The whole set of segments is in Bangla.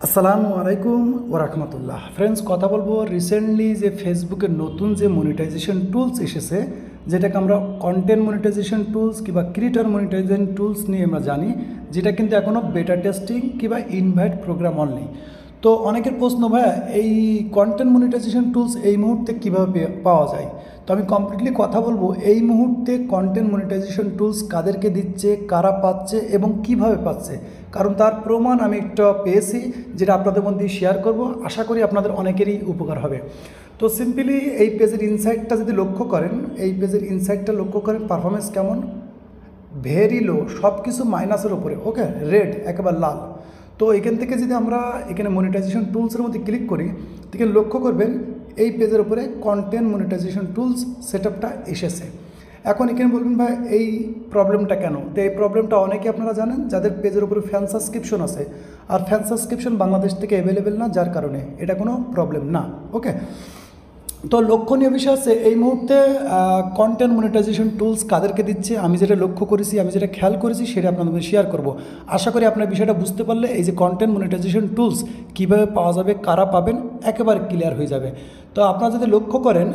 আসসালামু আলাইকুম ওরহমতুল্লাহ। ফ্রেন্ডস, কথা বলবো রিসেন্টলি যে ফেসবুকের নতুন যে মনিটাইজেশন টুলস এসেছে, যেটাকে আমরা কন্টেন্ট মনিটাইজেশন টুলস কিংবা ক্রিয়েটর মনিটাইজেশন টুলস নিয়ে আমরা জানি, যেটা কিন্তু এখনও বেটা টেস্টিং কিংবা ইনভাইট প্রোগ্রাম অনলি। তো অনেকের প্রশ্ন, ভাইয়া এই কন্টেন্ট মনিটাইজেশন টুলস এই মুহূর্তে কীভাবে পাওয়া যায়। তো আমি কমপ্লিটলি কথা বলবো এই মুহূর্তে কন্টেন্ট মনিটাইজেশন টুলস কাদেরকে দিচ্ছে, কারা পাচ্ছে এবং কিভাবে পাচ্ছে, কারণ তার প্রমাণ আমি একটা পেয়েছি, যেটা আপনাদের মধ্যে শেয়ার করব। আশা করি আপনাদের অনেকেরই উপকার হবে। তো সিম্পলি এই পেজের ইনসাইটটা যদি লক্ষ্য করেন, এই পেজের ইনসাইটটা লক্ষ্য করেন, পারফরমেন্স কেমন, ভেরি লো, সব কিছু মাইনাসের ওপরে, ওকে, রেড, একেবারে লাল। তো এখান থেকে যদি আমরা এখানে মনিটাইজেশন টুলসের মধ্যে ক্লিক করি, এখানে লক্ষ্য করবেন এই পেজের উপরে কন্টেন্ট মনিটাইজেশন টুলস সেটআপটা এসেছে। এখন এখানে বলবেন, ভাই এই প্রবলেমটা কেন? তো এই প্রবলেমটা অনেকে আপনারা জানেন যাদের পেজের উপরে ফ্যান সাবস্ক্রিপশন আছে, আর ফ্যান সাবস্ক্রিপশন বাংলাদেশ থেকে অ্যাভেলেবেল না, যার কারণে এটা কোনো প্রবলেম না। ওকে, তো লক্ষণীয় বিষয় আছে এই মুহূর্তে কন্টেন্ট মনিটাইজেশন টুলস কাদেরকে দিচ্ছে, আমি যেটা লক্ষ্য করেছি, আমি যেটা খেয়াল করেছি, সেটা আপনাদের মধ্যে শেয়ার করব। আশা করি আপনার বিষয়টা বুঝতে পারলে এই যে কন্টেন্ট মনিটাইজেশন টুলস কীভাবে পাওয়া যাবে, কারা পাবেন, একেবারে ক্লিয়ার হয়ে যাবে। তো আপনারা যদি লক্ষ্য করেন,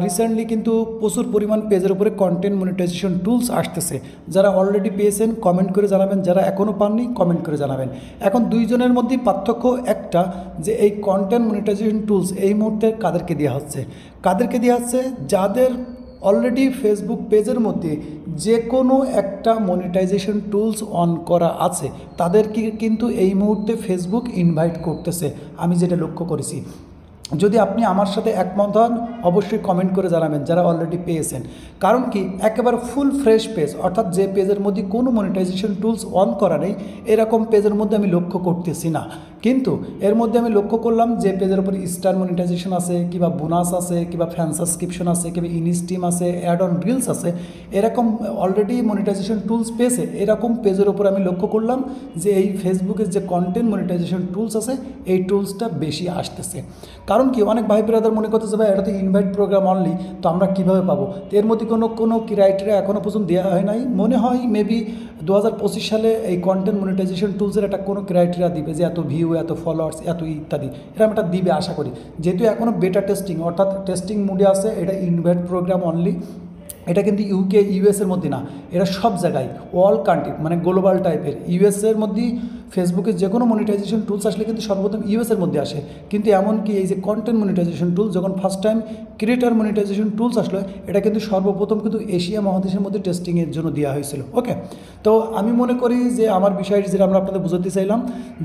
রিসেন্টলি কিন্তু প্রচুর পরিমাণ পেজের উপরে কন্টেন্ট মনিটাইজেশন টুলস আসতেছে। যারা অলরেডি পেয়েছেন কমেন্ট করে জানাবেন, যারা এখনও পাননি কমেন্ট করে জানাবেন। এখন দুইজনের মধ্যে পার্থক্য একটা, যে এই কন্টেন্ট মনিটাইজেশন টুলস এই মুহূর্তে কাদেরকে দেওয়া হচ্ছে, যাদের অলরেডি ফেসবুক পেজের মধ্যে যে কোনো একটা মনিটাইজেশন টুলস অন করা আছে, তাদেরকে কিন্তু এই মুহূর্তে ফেসবুক ইনভাইট করতেছে, আমি যেটা লক্ষ্য করেছি। যদি আপনি আমার সাথে একমত হন অবশ্যই কমেন্ট করে জানাবেন যারা অলরেডি পেয়েছেন। কারণ কি, একেবারে ফুল ফ্রেশ পেজ, অর্থাৎ যে পেজের মধ্যে কোনো মনিটাইজেশন টুলস অন করা নেই, এরকম পেজের মধ্যে আমি লক্ষ্য করতেছি না। কিন্তু এর মধ্যে আমি লক্ষ্য করলাম যে পেজের উপর স্টার মনিটাইজেশন আছে, কিংবা বোনাস আছে, কিংবা ফ্যান সাবস্ক্রিপশন আছে, কিংবা ইনস্টিম আছে, অ্যাড অন রিলস আছে, এরকম অলরেডি মনিটাইজেশন টুলস পেয়েছে। এরকম পেজের উপর আমি লক্ষ্য করলাম যে এই ফেসবুকের যে কন্টেন্ট মনিটাইজেশন টুলস আছে, এই টুলসটা বেশি আসতেছে। কারণ কি, অনেক ভাই ব্রাদার মনে করতেছে, ভাই এটা তো ইনভাইট প্রোগ্রাম অনলি, তো আমরা কীভাবে পাবো? তো এর মধ্যে কোনো ক্রাইটেরিয়া এখনও পর্যন্ত দেওয়া হয় নাই। মনে হয় মেবি 2025 সালে এই কন্টেন্ট মনিটাইজেশন টুলসের একটা কোনো ক্রাইটেরিয়া দিবে, যে এত ভিউ, এত ফলোয়ার্স, এত ইত্যাদি, এরকম একটা দিবে আশা করি। যেহেতু এখনও বেটা টেস্টিং, অর্থাৎ টেস্টিং মুডে আছে, এটা ইনভাইট প্রোগ্রাম অনলি। এটা কিন্তু ইউকে ইউএসের মধ্যে না, এটা সব জায়গায় অল কান্ট্রি, মানে গ্লোবাল টাইপের। ইউএসের মধ্যেই ফেসবুকের যে কোনো মনিটাইজেশন টুলস আসলে কিন্তু সর্বপ্রথম ইউএসের মধ্যে আসে। কিন্তু এমনকি এই যে কন্টেন্ট মনিটাইজেশন টুলস, যখন first time creator monetisation tools আসলো, এটা কিন্তু সর্বপ্রথম কিন্তু এশিয়া মহাদেশের মধ্যে টেস্টিংয়ের জন্য দেওয়া হয়েছিল। ওকে, তো আমি মনে করি যে আমার বিষয়টি যেটা আমরা আপনাদের বোঝাতে চাইলাম,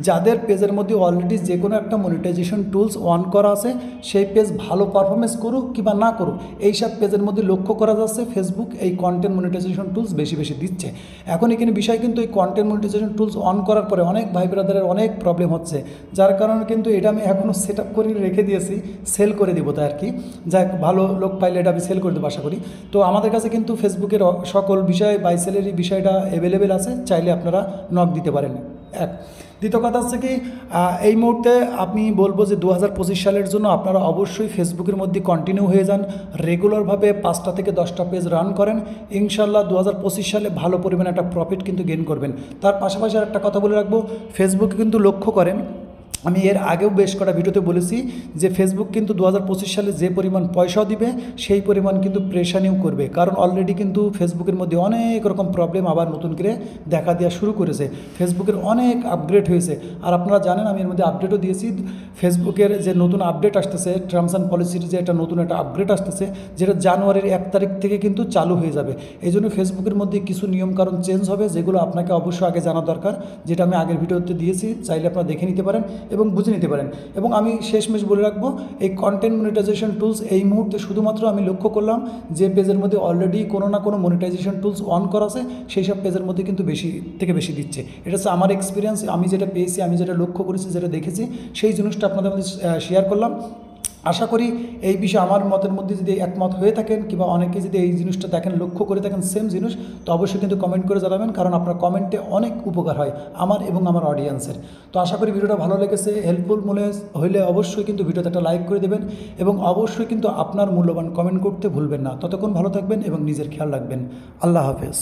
যাদের পেজের মধ্যে অলরেডি যে কোনো একটা মনিটাইজেশন টুলস অন করা আছে, সেই পেজ ভালো পারফরমেন্স করুক কিংবা না করুক, এইসব পেজের মধ্যে লক্ষ্য করা যাচ্ছে ফেসবুক এই কন্টেন্ট মনিটাইজেশন টুলস বেশি বেশি দিচ্ছে। এখন এখানে বিষয় কিন্তু এই কন্টেন্ট মনিটাইজেশন টুলস অন করার পরে অনেক ভাই ব্রাদারের অনেক প্রবলেম হচ্ছে, যার কারণে কিন্তু এটা আমি এখনও সেট আপ করে রেখে দিয়েছি, সেল করে দিব তাই আর কি। যাক, ভালো লোক পাইলে এটা আমি সেল করে দেবো আশা করি। তো আমাদের কাছে কিন্তু ফেসবুকের সকল বিষয় বাই সেলেরই বিষয়টা অ্যাভেলেবেল আছে, চাইলে আপনারা নক দিতে পারেন। এক দ্বিতীয় কথা হচ্ছে কি, এই মুহূর্তে আমি বলবো যে 2025 সালের জন্য আপনারা অবশ্যই ফেসবুকের মধ্যে কন্টিনিউ হয়ে যান, রেগুলারভাবে 5টা থেকে 10টা পেজ রান করেন। ইনশাল্লাহ 2025 সালে ভালো পরিমাণে একটা প্রফিট কিন্তু গেইন করবেন। তার পাশাপাশি আর একটা কথা বলে রাখবো, ফেসবুকে কিন্তু লক্ষ্য করেন, আমি এর আগেও বেশ কটা ভিডিওতে বলেছি যে ফেসবুক কিন্তু 2025 সালে যে পরিমাণ পয়সাও দিবে, সেই পরিমাণ কিন্তু প্রেশানিও করবে। কারণ অলরেডি কিন্তু ফেসবুকের মধ্যে অনেক রকম প্রবলেম আবার নতুন করে দেখা দেওয়া শুরু করেছে, ফেসবুকের অনেক আপগ্রেড হয়েছে। আর আপনারা জানেন আমি এর মধ্যে আপডেটও দিয়েছি, ফেসবুকের যে নতুন আপডেট আসতেছে, টার্মস অ্যান্ড পলিসির যে একটা নতুন একটা আপগ্রেড আসতেছে, যেটা জানুয়ারির 1 তারিখ থেকে কিন্তু চালু হয়ে যাবে। এই জন্য ফেসবুকের মধ্যে কিছু নিয়মকানুন চেঞ্জ হবে, যেগুলো আপনাকে অবশ্যই আগে জানা দরকার, যেটা আমি আগের ভিডিওতে দিয়েছি, চাইলে আপনারা দেখে নিতে পারেন এবং বুঝে নিতে পারেন। এবং আমি শেষমেশ বলে রাখবো, এই কন্টেন্ট মনিটাইজেশন টুলস এই মুহূর্তে শুধুমাত্র আমি লক্ষ্য করলাম যে পেজের মধ্যে অলরেডি কোনো না কোনো মনিটাইজেশন টুলস অন করা আছে, সেই সব পেজের মধ্যে কিন্তু বেশি থেকে বেশি দিচ্ছে। এটা হচ্ছে আমার এক্সপিরিয়েন্স, আমি যেটা পেয়েছি, আমি যেটা লক্ষ্য করেছি, যেটা দেখেছি, সেই জিনিসটা আপনাদের মধ্যে শেয়ার করলাম। আশা করি এই বিষয়ে আমার মতের মধ্যে যদি একমত হয়ে থাকেন, কিংবা অনেকে যদি এই জিনিসটা দেখেন, লক্ষ্য করে থাকেন সেম জিনিস, তো অবশ্যই কিন্তু কমেন্ট করে জানাবেন, কারণ আপনার কমেন্টে অনেক উপকার হয় আমার এবং আমার অডিয়েন্সের। তো আশা করি ভিডিওটা ভালো লেগেছে, হেল্পফুল মনে হইলে অবশ্যই কিন্তু ভিডিওতে একটা লাইক করে দেবেন, এবং অবশ্যই কিন্তু আপনার মূল্যবান কমেন্ট করতে ভুলবেন না। ততক্ষণ ভালো থাকবেন এবং নিজের খেয়াল রাখবেন। আল্লাহ হাফেজ।